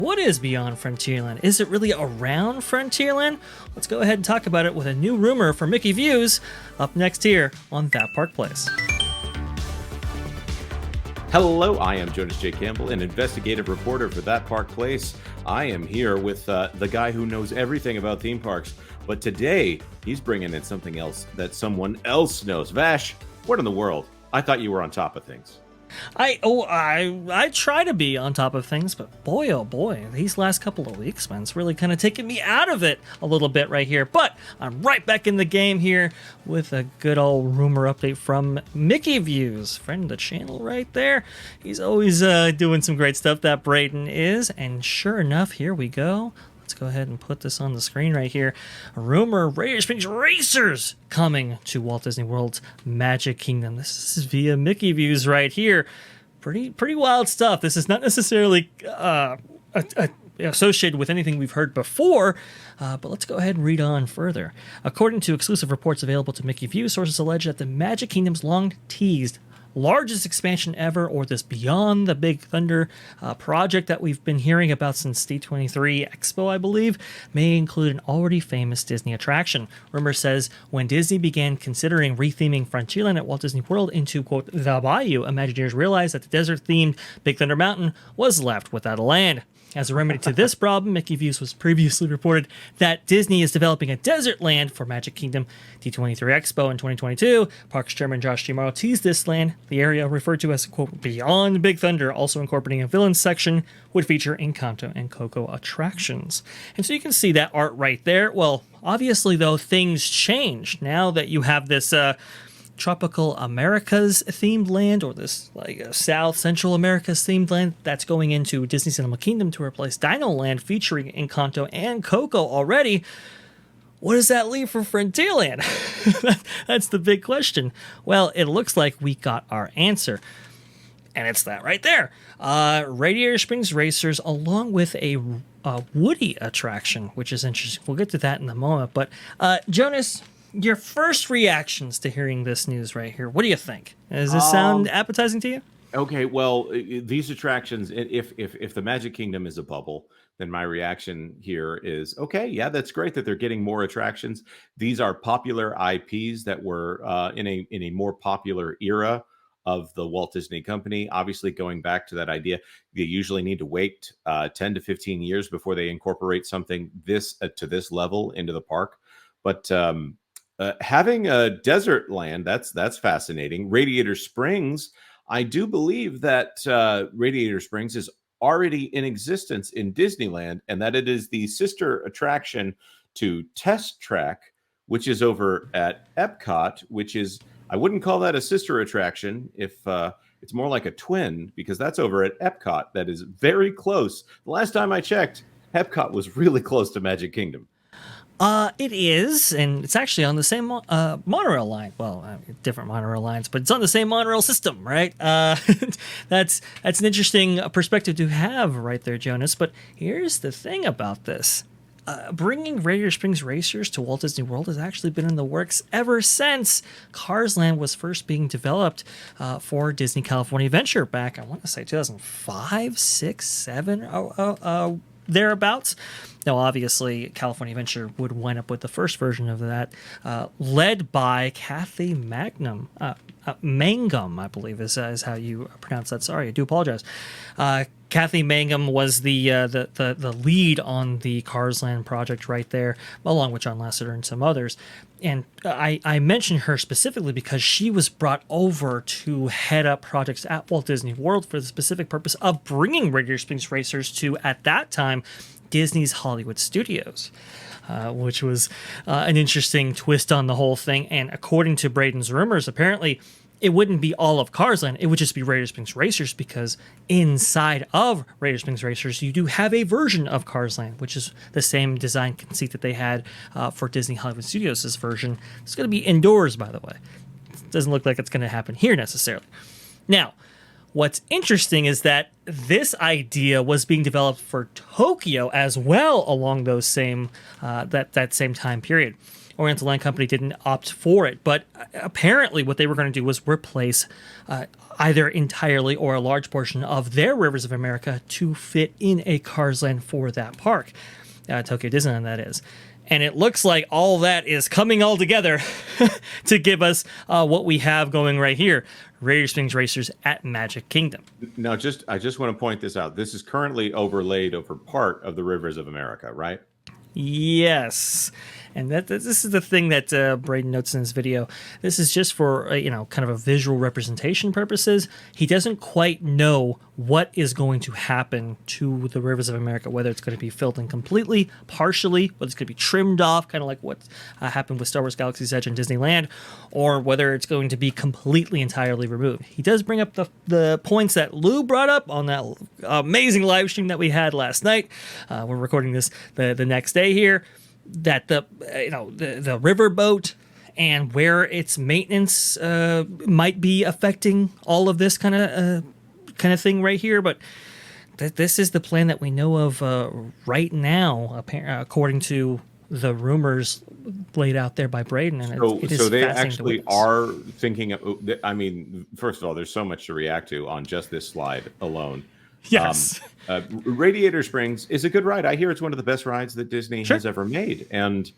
What is Beyond Frontierland? Is it really around Frontierland? Let's go ahead and talk about it with a new rumor for Mickey Views up next here on That Park Place. Hello, I am Jonas J. Campbell, an investigative reporter for That Park Place. I am here with the guy who knows everything about theme parks, but today he's bringing in something else that someone else knows. Vash, what in the world? I thought you were on top of things. I try to be on top of things, but boy, oh boy, these last couple of weeks, man, it's really kind of taken me out of it a little bit right here. But I'm right back in the game here with a good old rumor update from Mickey Views, friend of the channel right there. He's always doing some great stuff, that Braden is, and sure enough, here we go. Let's go ahead and put this on the screen right here. A rumor, Radiator Springs Racers coming to Walt Disney World's Magic Kingdom. This is via Mickey Views right here. Pretty wild stuff. This is not necessarily associated with anything we've heard before, but let's go ahead and read on further. According to exclusive reports available to Mickey Views, sources allege that the Magic Kingdom's long-teased largest expansion ever, or this Beyond the Big Thunder project that we've been hearing about since D23 Expo, I believe, may include an already famous Disney attraction. Rumor says when Disney began considering retheming Frontierland at Walt Disney World into, quote, the Bayou, Imagineers realized that the desert-themed Big Thunder Mountain was left without a land. As a remedy to this problem, Mickey Views was previously reported that Disney is developing a desert land for Magic Kingdom D23 Expo in 2022. Parks Chairman Josh D'Amaro teased this land. The area referred to as, quote, Beyond Big Thunder, also incorporating a villain section, would feature Encanto and Coco attractions. And so you can see that art right there. Well, obviously, though, things change now that you have this Tropical Americas themed land, or this South Central America's themed land that's going into Disney Cinema Kingdom to replace Dino Land featuring Encanto and Coco already. What does that leave for Frontierland? That's the big question. Well, it looks like we got our answer. And it's that right there. Radiator Springs Racers, along with a Woody attraction, which is interesting. We'll get to that in a moment. But Jonas, your first reactions to hearing this news right here, what do you think? Does this sound appetizing to you? Okay, well, these attractions, if the Magic Kingdom is a bubble, then my reaction here is, okay, yeah, that's great that they're getting more attractions. These are popular IPs that were in a more popular era of the Walt Disney Company. Obviously, going back to that idea, they usually need to wait 10 to 15 years before they incorporate something to this level into the park. But having a desert land, that's fascinating. Radiator Springs, I do believe that Radiator Springs is already in existence in Disneyland, and that it is the sister attraction to Test Track, which is over at Epcot, which is, I wouldn't call that a sister attraction, if it's more like a twin, because that's over at Epcot. That is very close. The last time I checked, Epcot was really close to Magic Kingdom. It is, and it's actually on the same monorail line. Well, different monorail lines, but it's on the same monorail system, right? That's an interesting perspective to have right there, Jonas. But here's the thing about this. Bringing Radiator Springs Racers to Walt Disney World has actually been in the works ever since Cars Land was first being developed for Disney California Adventure back, I want to say 2005, 6, 7, thereabouts. Now, obviously, California Adventure would wind up with the first version of that, led by Kathy Mangum, I believe is how you pronounce that. Sorry, I do apologize. Kathy Mangum was the lead on the Cars Land project right there, along with John Lasseter and some others. And I mention her specifically because she was brought over to head up projects at Walt Disney World for the specific purpose of bringing Radiator Springs Racers to, at that time, Disney's Hollywood Studios, which was an interesting twist on the whole thing. And according to Braden's rumors, apparently it wouldn't be all of Cars Land. It would just be Radiator Springs Racers, because inside of Radiator Springs Racers, you do have a version of Cars Land, which is the same design conceit that they had for Disney Hollywood Studios' version. It's going to be indoors, by the way. It doesn't look like it's going to happen here necessarily. Now, what's interesting is that this idea was being developed for Tokyo as well along those same that same time period. Oriental Land Company didn't opt for it. But apparently, what they were going to do was replace either entirely or a large portion of their Rivers of America to fit in a Cars Land for that park, Tokyo Disneyland, that is. And it looks like all that is coming all together to give us what we have going right here. Radiator Springs Racers at Magic Kingdom. Now, I just want to point this out. This is currently overlaid over part of the Rivers of America, right? Yes. And this is the thing that Braden notes in his video. This is just for, kind of a visual representation purposes. He doesn't quite know what is going to happen to the Rivers of America, whether it's going to be filled in completely, partially, whether it's going to be trimmed off, kind of like what happened with Star Wars Galaxy's Edge and Disneyland, or whether it's going to be completely, entirely removed. He does bring up the points that Lou brought up on that amazing live stream that we had last night. We're recording this the next day here. That the riverboat and where its maintenance might be affecting all of this kind of thing right here, but this is the plan that we know of right now, according to the rumors laid out there by Braden. And so they actually are thinking of, I mean, first of all, there's so much to react to on just this slide alone. Yes. Radiator Springs is a good ride. I hear it's one of the best rides that Disney has ever made. And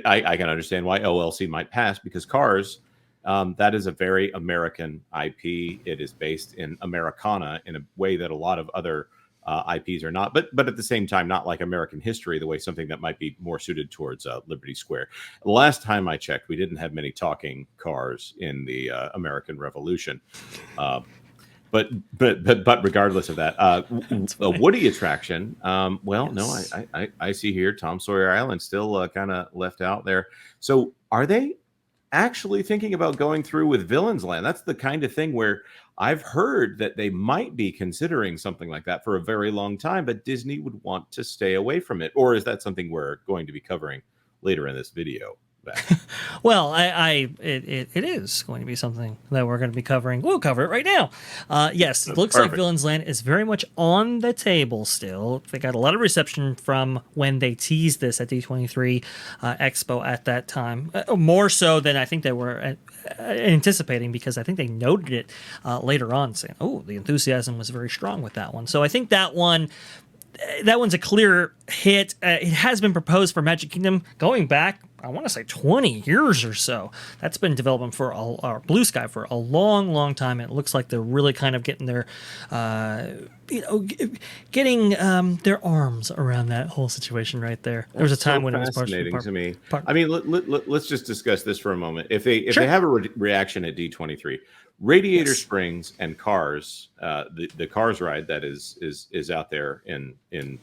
I can understand why OLC might pass, because Cars, that is a very American IP. It is based in Americana in a way that a lot of other IPs are not. But at the same time, not like American history, the way something that might be more suited towards Liberty Square. The last time I checked, we didn't have many talking cars in the American Revolution. But regardless of that, a Woody attraction. Well, yes. No, I see here Tom Sawyer Island still kind of left out there. So are they actually thinking about going through with Villains Land? That's the kind of thing where I've heard that they might be considering something like that for a very long time, but Disney would want to stay away from it. Or is that something we're going to be covering later in this video? Well, it is going to be something that we're going to be covering. We'll cover it right now. Yes, it looks like Villains Land is very much on the table still. They got a lot of reception from when they teased this at D23 Expo at that time. More so than I think they were anticipating, because I think they noted it later on, saying, oh, the enthusiasm was very strong with that one. So I think that one's a clear hit. It has been proposed for Magic Kingdom going back, I want to say 20 years or so. That's been development for Blue Sky for a long, long time. And it looks like they're really kind of getting their, getting their arms around that whole situation right there. There was a time when it was fascinating to me. I mean, let's just discuss this for a moment. If they have a reaction at D23, Radiator Springs and Cars, the Cars ride that is out there in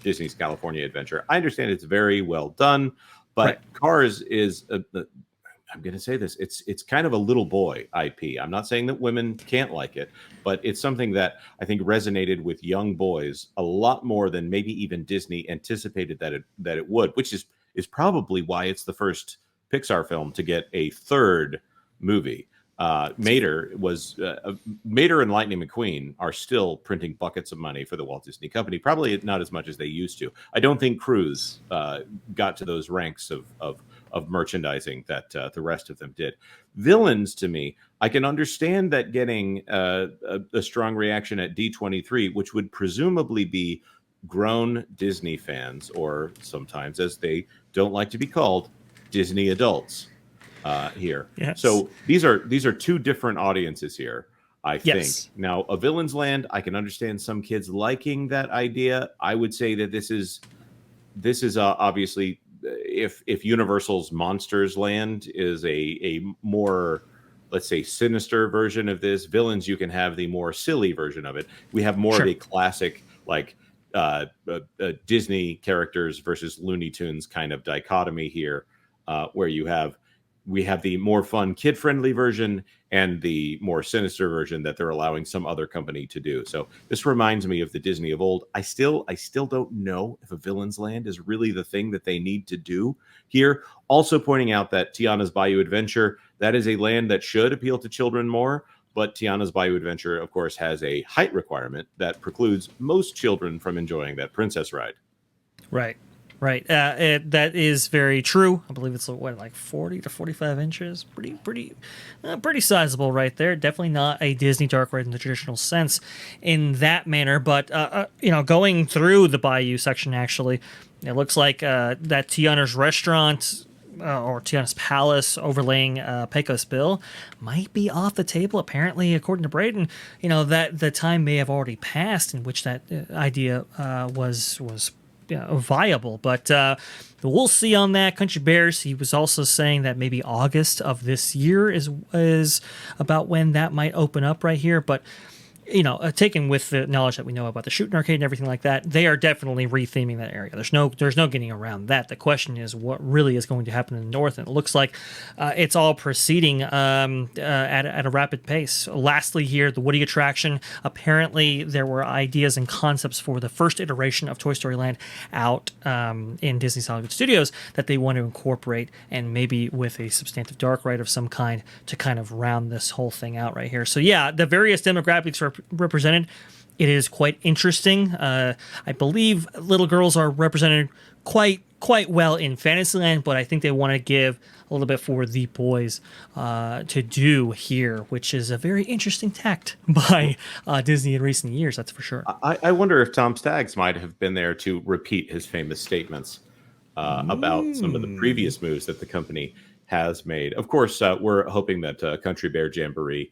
Disney's California Adventure. I understand it's very well done, but Cars is I'm going to say this. It's kind of a little boy IP. I'm not saying that women can't like it, but it's something that I think resonated with young boys a lot more than maybe even Disney anticipated that it would, which is probably why it's the first Pixar film to get a third movie. Mater and Lightning McQueen are still printing buckets of money for the Walt Disney Company, probably not as much as they used to. I don't think Cruise got to those ranks of merchandising that the rest of them did. Villains, to me, I can understand that getting a strong reaction at D23, which would presumably be grown Disney fans, or sometimes, as they don't like to be called, Disney adults. Here. Yes. So these are two different audiences here, I think. Now, a Villains Land, I can understand some kids liking that idea. I would say that this is obviously, if Universal's Monsters Land is a more, let's say, sinister version of this, Villains, you can have the more silly version of it. We have more of a classic, like Disney characters versus Looney Tunes kind of dichotomy here, where we have the more fun, kid-friendly version and the more sinister version that they're allowing some other company to do. So this reminds me of the Disney of old. I still don't know if a Villains Land is really the thing that they need to do here. Also pointing out that Tiana's Bayou Adventure, that is a land that should appeal to children more, but Tiana's Bayou Adventure, of course, has a height requirement that precludes most children from enjoying that princess ride. Right. Right. That is very true. I believe it's like 40 to 45 inches. Pretty sizable right there. Definitely not a Disney dark ride in the traditional sense in that manner. But, going through the Bayou section, actually, it looks like that Tiana's restaurant or Tiana's Palace overlaying Pecos Bill might be off the table. Apparently, according to Braden, that the time may have already passed in which that idea was viable. But we'll see on that. Country Bears, he was also saying that maybe August of this year is about when that might open up right here. But taken with the knowledge that we know about the shooting arcade and everything like that, they are definitely retheming that area. There's no getting around that. The question is what really is going to happen in the north, and it looks like it's all proceeding at a rapid pace. Lastly here, the Woody attraction, apparently there were ideas and concepts for the first iteration of Toy Story Land out in Disney's Hollywood Studios that they want to incorporate, and maybe with a substantive dark ride of some kind to kind of round this whole thing out right here. So yeah, the various demographics are represented. It is quite interesting. I believe little girls are represented quite well in Fantasyland, but I think they want to give a little bit for the boys to do here, which is a very interesting tact by Disney in recent years, that's for sure. I wonder if Tom Staggs might have been there to repeat his famous statements about some of the previous moves that the company has made. Of course, we're hoping that Country Bear Jamboree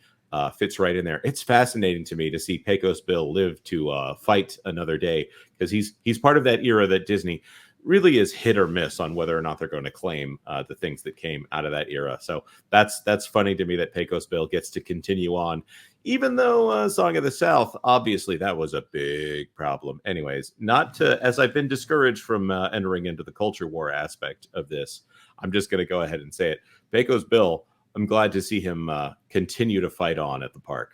fits right in there. It's fascinating to me to see Pecos Bill live to fight another day, because he's part of that era that Disney really is hit or miss on whether or not they're going to claim the things that came out of that era. So that's funny to me that Pecos Bill gets to continue on, even though Song of the South, obviously that was a big problem. Anyways, as I've been discouraged from entering into the culture war aspect of this, I'm just going to go ahead and say it. Pecos Bill, I'm glad to see him continue to fight on at the park.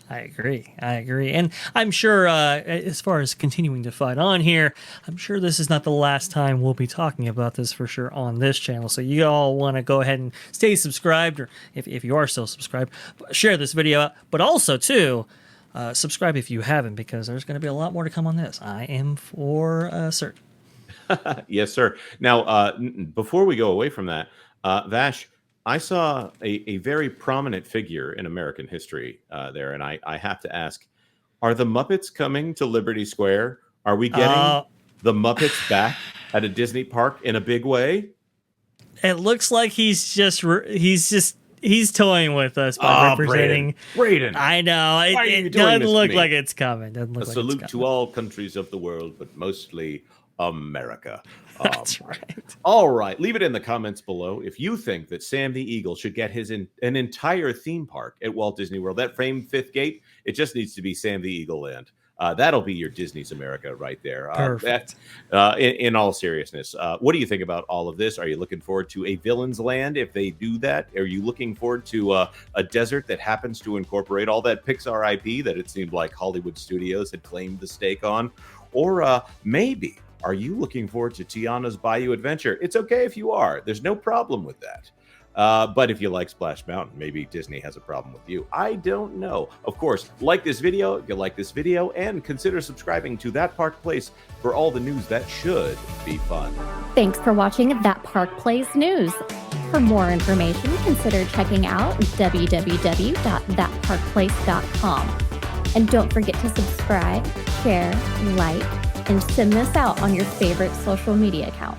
I agree. And I'm sure as far as continuing to fight on here, I'm sure this is not the last time we'll be talking about this for sure on this channel. So you all want to go ahead and stay subscribed, or if you are still subscribed, share this video out. But also, too, subscribe if you haven't, because there's going to be a lot more to come on this. I am for certain. Yes, sir. Now, before we go away from that, Vash, I saw a very prominent figure in American history there, and I have to ask, are the Muppets coming to Liberty Square? Are we getting the Muppets back at a Disney park in a big way? It looks like he's toying with us by representing. Braden. I know. It doesn't look like it's coming. A salute to all countries of the world, but mostly America. That's right. All right. Leave it in the comments below if you think that Sam the Eagle should get an entire theme park at Walt Disney World. That famed fifth gate, it just needs to be Sam the Eagle Land. That'll be your Disney's America right there. Perfect. In all seriousness, what do you think about all of this? Are you looking forward to a Villain's Land if they do that? Are you looking forward to a desert that happens to incorporate all that Pixar IP that it seemed like Hollywood Studios had claimed the stake on? Or maybe, are you looking forward to Tiana's Bayou Adventure? It's okay if you are. There's no problem with that. But if you like Splash Mountain, maybe Disney has a problem with you. I don't know. Of course, like this video if you like this video, and consider subscribing to That Park Place for all the news that should be fun. Thanks for watching That Park Place News. For more information, consider checking out www.thatparkplace.com. And don't forget to subscribe, share, like, and send this out on your favorite social media account.